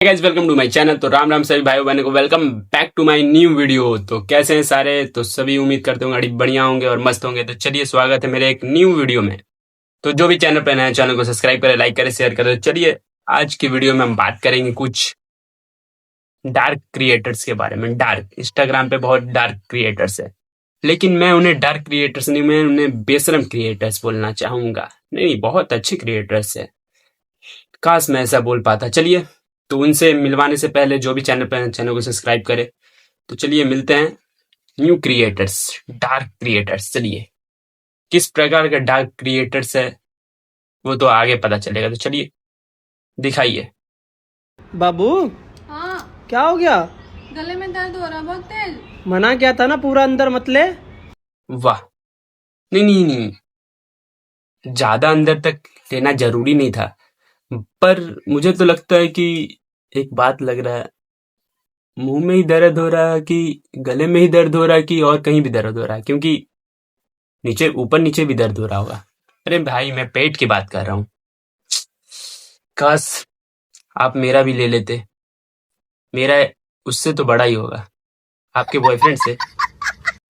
Guys, welcome to my channel. तो राम राम सभी भाइयों बहनों को, welcome back to my new video. तो कैसे हैं सारे? तो सभी उम्मीद करते होंगे बढ़िया होंगे और मस्त होंगे। तो चलिए, स्वागत है मेरे एक न्यू वीडियो में। तो जो भी चैनल पर नया है, चैनल को सब्सक्राइब करें, लाइक करें, शेयर करें। तो चलिए, आज की वीडियो में हम बात करेंगे कुछ डार्क क्रिएटर्स के बारे में। डार्क, इंस्टाग्राम पे बहुत डार्क क्रिएटर्स है, लेकिन मैं उन्हें डार्क क्रिएटर्स नहीं, मैं उन्हें बेशरम क्रिएटर्स बोलना चाहूंगा। नहीं, बहुत अच्छे क्रिएटर्स है। काश मैं ऐसा बोल पाता। चलिए, तो उनसे मिलवाने से पहले जो भी चैनल पर चैनल को सब्सक्राइब करे। तो चलिए मिलते हैं न्यू क्रिएटर्स, डार्क क्रिएटर्स। चलिए, किस प्रकार का डार्क क्रिएटर्स है वो तो आगे पता चलेगा। तो चलिए, दिखाइए। बाबू, हाँ, क्या हो गया? गले में दर्द हो रहा बहुत तेज। मना किया था ना पूरा अंदर मत ले। वाह, नहीं नहीं नहीं, ज्यादा अंदर तक लेना जरूरी नहीं था, पर मुझे तो लगता है कि एक बात लग रहा है, मुंह में ही दर्द हो रहा है कि गले में ही दर्द हो रहा है कि और कहीं भी दर्द हो रहा है, क्योंकि नीचे, ऊपर नीचे भी दर्द हो रहा होगा। अरे भाई, मैं पेट की बात कर रहा हूँ। काश आप मेरा भी ले लेते। मेरा उससे तो बड़ा ही होगा, आपके बॉयफ्रेंड से।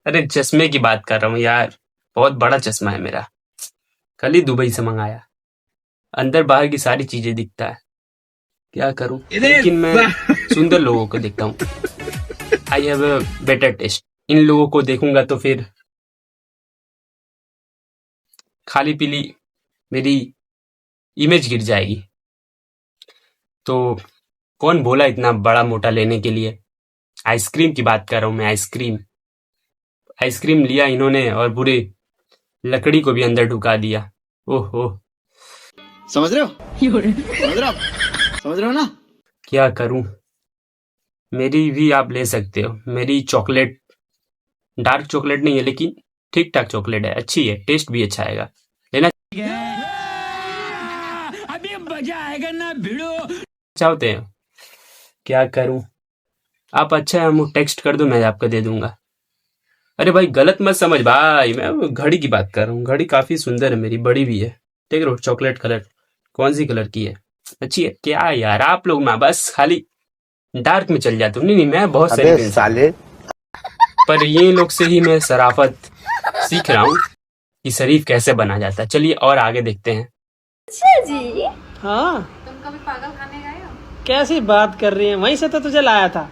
अरे चश्मे की बात कर रहा हूँ यार, बहुत बड़ा चश्मा है मेरा, कल ही दुबई से मंगाया। अंदर बाहर की सारी चीजें दिखता है, क्या करूं। लेकिन मैं सुंदर लोगों को देखता हूँ। I have a better taste. इन लोगों को देखूंगा तो फिर खाली पीली मेरी इमेज गिर जाएगी। तो कौन बोला इतना बड़ा मोटा लेने के लिए? आइसक्रीम की बात कर रहा हूँ मैं। आइसक्रीम आइसक्रीम लिया इन्होंने और पूरी लकड़ी को भी अंदर ढुका दिया। ओहो, समझ रहे हो? समझ रहे हो ना? क्या करूं। मेरी भी आप ले सकते हो। मेरी चॉकलेट डार्क चॉकलेट नहीं है, लेकिन ठीक ठाक चॉकलेट है, अच्छी है, टेस्ट भी अच्छा आएगा। लेना अभी मजा आएगा ना भिड़ो। चाहते हैं? क्या करूं। आप अच्छा है, मुझे टेक्स्ट कर दो, मैं आपको दे दूंगा। अरे भाई, गलत मत समझ भाई, मैं घड़ी की बात कर रहा हूँ। घड़ी काफी सुंदर है मेरी, बड़ी भी है। देख रहे हो, चॉकलेट कलर। कौन सी कलर की है? अच्छी है क्या यार? आप लोग ना बस खाली डार्क में चल जाते हो। नहीं नहीं, मैं बहुत अबे शरीफ इंसान साले, हूं। पर ये लोग से ही मैं शराफत सीख रहा हूँ कि शरीफ कैसे बना जाता है। चलिए और आगे देखते हैं। अच्छा जी, हाँ, तुम कभी पागल खाने गए हो? कैसी बात कर रही है? वहीं से तो तुझे लाया था।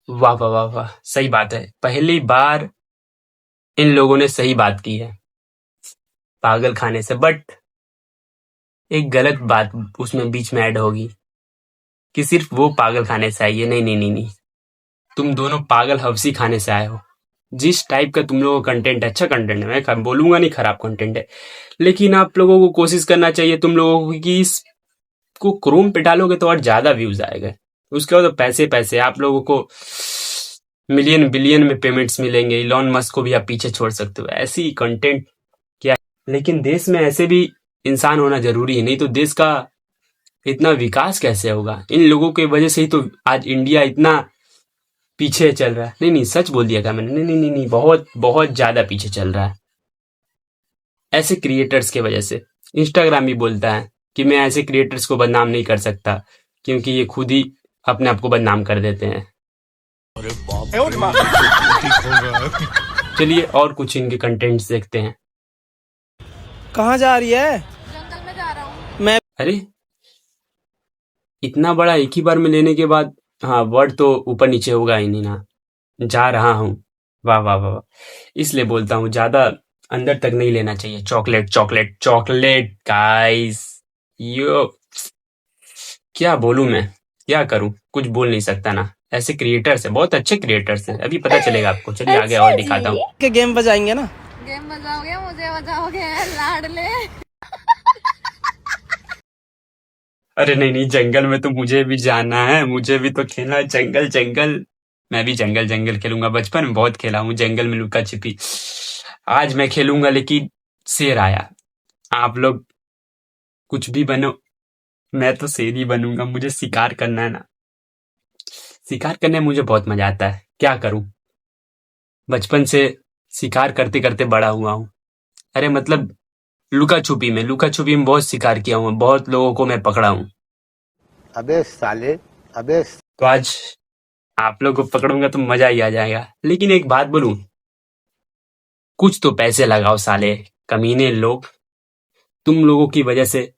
वाह वाह वाह वाह, सही बात है। पहली बार इन लोगों ने सही बात की है पागल खाने से। बट एक गलत बात उसमें बीच में ऐड होगी कि सिर्फ वो पागल खाने से आई है। नहीं नहीं नहीं नहीं, तुम दोनों पागल हवसी खाने से आए हो। जिस टाइप का तुम लोगों का कंटेंट है, अच्छा कंटेंट है, मैं बोलूंगा नहीं खराब कंटेंट है, लेकिन आप लोगों को कोशिश करना चाहिए तुम लोगों को कि इसको क्रोम पे डालोगे तो और ज्यादा व्यूज आएगा। उसके बाद तो पैसे पैसे, आप लोगों को मिलियन बिलियन में पेमेंट्स मिलेंगे। इलॉन मस्क को भी आप पीछे छोड़ सकते हो, ऐसी कंटेंट क्या। लेकिन देश में ऐसे भी इंसान होना जरूरी है, नहीं तो देश का इतना विकास कैसे होगा? इन लोगों की वजह से ही तो आज इंडिया इतना पीछे चल रहा है। नहीं नहीं, सच बोल दिया क्या मैंने? नहीं नहीं नहीं नहीं, बहुत बहुत ज्यादा पीछे चल रहा है ऐसे क्रिएटर्स की वजह से। इंस्टाग्राम भी बोलता है कि मैं ऐसे क्रिएटर्स को बदनाम नहीं कर सकता, क्योंकि ये खुद ही अपने आप को बदनाम कर देते हैं। चलिए और कुछ इनके कंटेंट्स देखते हैं। कहाँ जा रही है? जंगल में जा रहा हूँ। मैं अरे, इतना बड़ा एक ही बार में लेने के बाद, हाँ, वर्ड तो ऊपर नीचे होगा ही नहीं ना। जा रहा हूँ, वाह वाह वाह वाह। इसलिए बोलता हूँ ज्यादा अंदर तक नहीं लेना चाहिए। चॉकलेट चॉकलेट चॉकलेट गाइस, यो क्या बोलूं मैं, क्या करूं, कुछ बोल नहीं सकता ना। ऐसे क्रिएटर्स है, बहुत अच्छे क्रिएटर्स हैं, अभी पता चलेगा आपको। चलिए आगे और दिखाता हूँ। के गेम बजाएंगे ना? गेम बजाओगे, मुझे बजाओगे लाडले। अरे नहीं नहीं, जंगल में तो मुझे भी जाना है, मुझे भी तो खेलना है। जंगल जंगल, मैं भी जंगल जंगल खेलूंगा। बचपन में बहुत खेला हूँ जंगल में लुका छिपी। आज मैं खेलूंगा, लेकिन शेर आया। आप लोग कुछ भी बनो, मैं तो शेर ही बनूंगा। मुझे शिकार करना है ना, शिकार करने में मुझे बहुत मजा आता है। क्या करूं, बचपन से शिकार करते करते बड़ा हुआ हूँ। अरे मतलब लुका छुपी में बहुत शिकार किया हूँ, बहुत लोगों को मैं पकड़ा हूँ। अबे साले अबे तो आज आप लोग को पकड़ूंगा तो मजा ही आ जाएगा। लेकिन एक बात बोलूं, कुछ तो पैसे लगाओ साले कमीने लोग। तुम लोगों की वजह से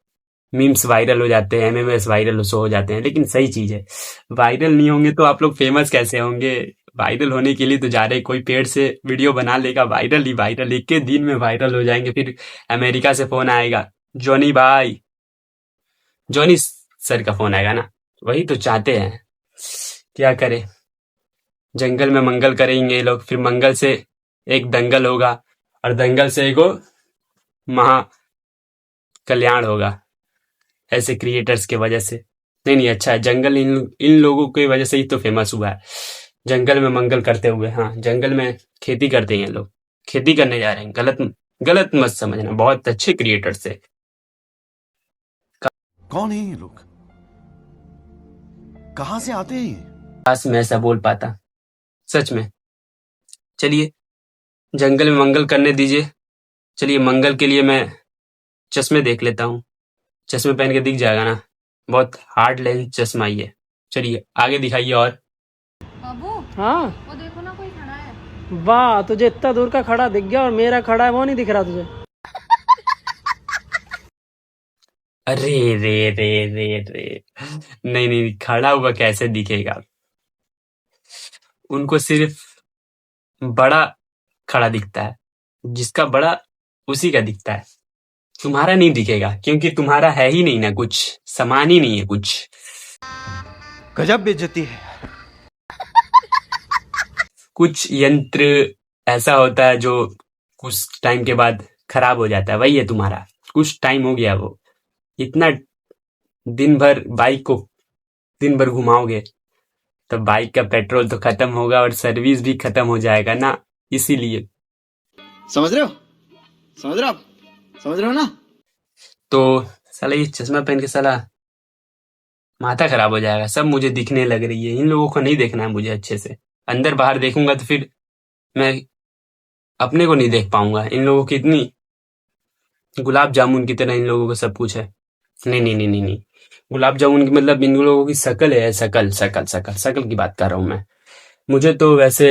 मीम्स वायरल हो जाते हैं, एमएमएस वायरल हो जाते हैं, लेकिन सही चीज है। वायरल नहीं होंगे तो आप लोग फेमस कैसे होंगे? वायरल होने के लिए तो जा रहे, कोई पेड़ से वीडियो बना लेगा, वायरल ही वायरल, एक के दिन में वायरल हो जाएंगे। फिर अमेरिका से फोन आएगा, जॉनी भाई, जॉनी सर का फोन आएगा ना, वही तो चाहते हैं। क्या करे, जंगल में मंगल करेंगे ये लोग, फिर मंगल से एक दंगल होगा और दंगल से एक महा कल्याण होगा, ऐसे क्रिएटर्स के वजह से। नहीं अच्छा है, जंगल इन लोगों की वजह से ही तो फेमस हुआ है। जंगल में मंगल करते हुए, हाँ जंगल में खेती करते हैं लोग, खेती करने जा रहे हैं। गलत मत समझना, बहुत अच्छे क्रिएटर्स है। कौन है ये लोग? कहां से आते हैं ये? काश मैं ऐसा बोल पाता, सच में। चलिए जंगल में मंगल करने दीजिए। चलिए मंगल के लिए मैं चश्मे देख लेता हूँ, चश्मे पहन के दिख जाएगा ना, बहुत हार्ड लेंस चश्मा ही है। चलिए आगे दिखाइए। और बाबू हाँ वो देखो ना, कोई खड़ा है। वाह, तुझे इतना दूर का खड़ा दिख गया और मेरा खड़ा है वो नहीं दिख रहा तुझे? अरे रे रे रे रे, नहीं, खड़ा हुआ कैसे दिखेगा? उनको सिर्फ बड़ा खड़ा दिखता है, जिसका बड़ा उसी का दिखता है। तुम्हारा नहीं दिखेगा क्योंकि तुम्हारा है ही नहीं ना, कुछ सामान ही नहीं है कुछ। गजब बेइज्जती है। कुछ यंत्र ऐसा होता है जो कुछ टाइम के बाद खराब हो जाता है, वही है तुम्हारा। कुछ टाइम हो गया, वो इतना दिन भर बाइक को दिन भर घुमाओगे तो बाइक का पेट्रोल तो खत्म होगा और सर्विस भी खत्म हो जाएगा ना, इसीलिए। समझ रहे हो? समझ रहे हो आप? समझ रहे हो ना? तो साला ये चश्मा पहन के साला माथा खराब हो जाएगा, सब मुझे दिखने लग रही है। इन लोगों को नहीं देखना है मुझे अच्छे से, अंदर बाहर देखूंगा तो फिर मैं अपने को नहीं देख पाऊंगा। इन लोगों की इतनी गुलाब जामुन की तरह इन लोगों को सब कुछ है। नहीं, गुलाब जामुन की मतलब इन लोगों की शकल है, शकल की बात कर रहा हूं मैं। मुझे तो वैसे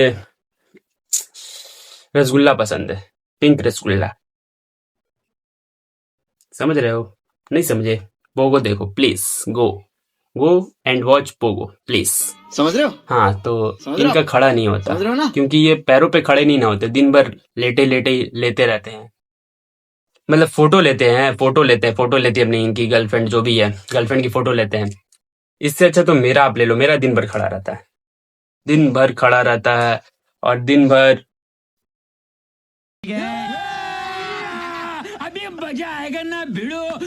रसगुल्ला पसंद है, पिंक रसगुल्ला। समझ रहे हो? नहीं समझे? पोगो देखो please, go and watch Pogo please. समझ रहे हो? हाँ, तो समझ रहे हो? इनका खड़ा नहीं होता समझ रहे हो ना? क्योंकि ये पैरों पे खड़े नहीं ना होते, दिन भर लेटे लेते रहते हैं। मतलब फोटो लेते हैं अपनी, इनकी गर्लफ्रेंड जो भी है, गर्लफ्रेंड की फोटो लेते हैं। इससे अच्छा तो मेरा आप ले लो, मेरा दिन भर खड़ा रहता है और दिन भर अभी मजा आएगा ना भिड़ो,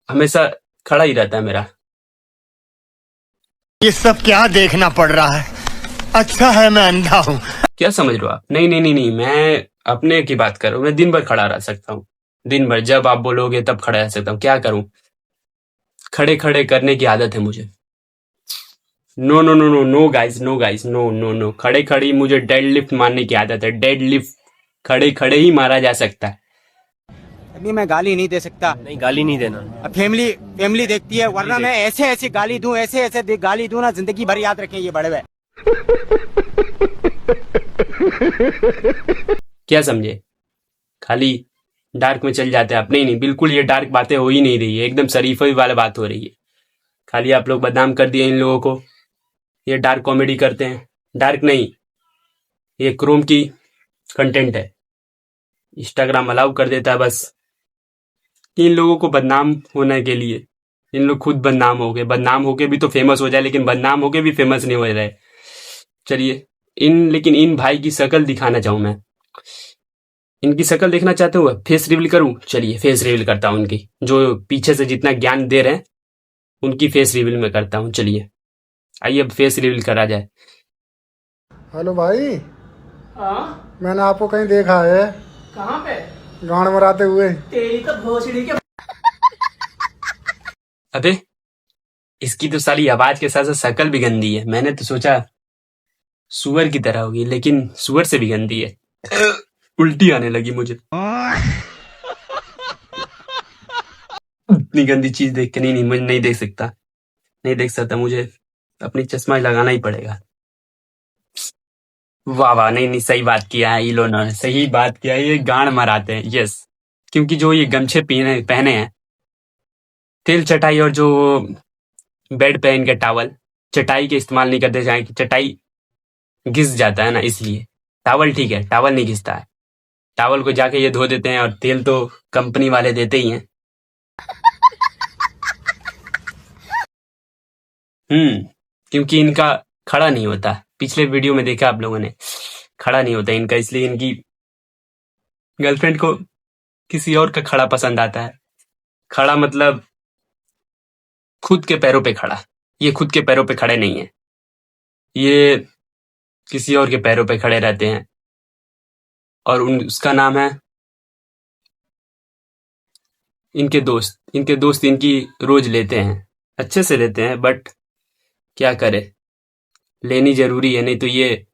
हमेशा खड़ा ही रहता है मेरा। ये सब क्या देखना पड़ रहा है? अच्छा है मैं अंधा हूँ। क्या समझ रहे हो आप? नहीं, मैं अपने की बात कर रहा हूँ। मैं दिन भर खड़ा रह सकता हूँ, दिन भर, जब आप बोलोगे तब खड़ा रह सकता हूँ। क्या करूँ, खड़े करने की आदत है मुझे। No guys, no. खड़े मुझे डेड लिफ्ट मारने की आदत है। डेड लिफ्ट खड़े ही मारा जा सकता है। अभी मैं गाली नहीं दे सकता। नहीं, गाली नहीं देना। अब फैमिली देखती है, वरना मैं ऐसे गाली दूं, ऐसे गाली दूं ना, जिंदगी भर याद रखें ये बड़े हुए। क्या समझे? खाली डार्क में चल जाते हैं आप। नहीं, बिल्कुल ये डार्क बातें हो ही नहीं रही है, एकदम शरीफी वाला बात हो रही है। खाली आप लोग बदनाम कर दिए इन लोगों को, ये डार्क कॉमेडी करते हैं। डार्क नहीं, ये क्रोम की कंटेंट है, इंस्टाग्राम अलाउ कर देता है बस इन लोगों को बदनाम होने के लिए। इन लोग खुद बदनाम हो गए भी तो फेमस हो जाए, लेकिन बदनाम होके भी फेमस नहीं हो रहे। चलिए लेकिन इन भाई की शक्ल दिखाना चाहूं मैं। इनकी शक्ल देखना चाहते हो? फेस रिवील करूं? चलिए फेस रिवील करता हूं इनकी, जो पीछे से जितना ज्ञान दे रहे हैं उनकी फेस रिवील में करता हूं। चलिए आइए अब फेस रिवील करा जाए। हेलो भाई, हाँ मैंने आपको कहीं देखा है, कहाँ पे? गांड मराते हुए। तेरी तो भोसड़ी के। अबे इसकी तो साली आवाज के साथ साथ शक्ल भी गंदी है। मैंने तो सोचा सुअर की तरह होगी, लेकिन सुअर से भी गंदी है। उल्टी आने लगी मुझे इतनी गंदी चीज देख के। नहीं, मैं नहीं देख सकता। नहीं देख सकता, मुझे अपनी चश्मा ही लगाना ही पड़ेगा। वाह वाह, नहीं नहीं, सही बात किया है इलोन ने, सही बात किया है, ये गांड मराते हैं। यस, क्योंकि जो ये गमछे पहने हैं, तेल चटाई और जो बेड पे इनके टावल, चटाई के इस्तेमाल नहीं करते, जाए कि चटाई घिस जाता है ना, इसलिए। टावल ठीक है, टावल नहीं घिसता है, टावल को जाके ये धो देते हैं, और तेल तो कंपनी वाले देते ही हैं। क्योंकि इनका खड़ा नहीं होता, पिछले वीडियो में देखा आप लोगों ने, खड़ा नहीं होता इनका, इसलिए इनकी गर्लफ्रेंड को किसी और का खड़ा पसंद आता है। खड़ा मतलब खुद के पैरों पे खड़ा, ये खुद के पैरों पे खड़े नहीं है, ये किसी और के पैरों पे खड़े रहते हैं, और उसका नाम है इनके दोस्त इनकी रोज लेते हैं, अच्छे से लेते हैं, बट क्या करे, लेनी जरूरी है, नहीं तो ये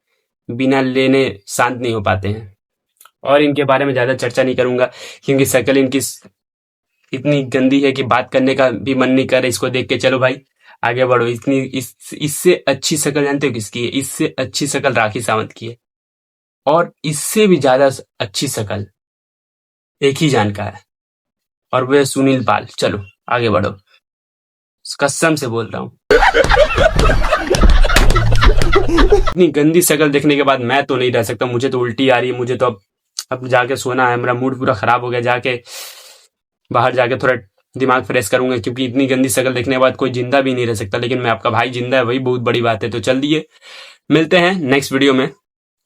बिना लेने शांत नहीं हो पाते हैं। और इनके बारे में ज्यादा चर्चा नहीं करूंगा, क्योंकि शक्ल इनकी इतनी गंदी है कि बात करने का भी मन नहीं कर रहा इसको देख के। चलो भाई आगे बढ़ो। इससे अच्छी शक्ल जानते हो किसकी है? इससे अच्छी शक्ल राखी सावंत की है, और इससे भी ज्यादा अच्छी शक्ल एक ही जान का है, और वह सुनील पाल। चलो आगे बढ़ो, कसम से बोल रहा हूँ। इतनी गंदी शक्ल देखने के बाद मैं तो नहीं रह सकता, मुझे तो उल्टी आ रही है, मुझे तो अब जाके सोना है, मेरा मूड पूरा खराब हो गया, जाके बाहर जाके थोड़ा दिमाग फ्रेश करूंगा, क्योंकि इतनी गंदी शक्ल देखने के बाद कोई जिंदा भी नहीं रह सकता, लेकिन मैं आपका भाई जिंदा है, वही बहुत बड़ी बात है। तो चल दिए, मिलते हैं नेक्स्ट वीडियो में।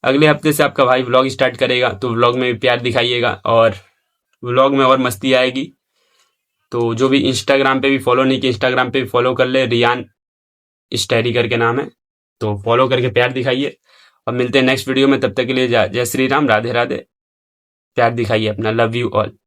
अगले हफ्ते से आपका भाई व्लॉग स्टार्ट करेगा, तो व्लॉग में भी प्यार दिखाइएगा, और व्लॉग में और मस्ती आएगी। तो जो भी इंस्टाग्राम पे भी फॉलो नहीं किया, इंस्टाग्राम पे भी फॉलो कर ले, रियान स्टैरी करके नाम है, तो फॉलो करके प्यार दिखाइए, और मिलते हैं नेक्स्ट वीडियो में। तब तक के लिए जय श्री राम, राधे राधे, प्यार दिखाइए अपना, लव यू ऑल।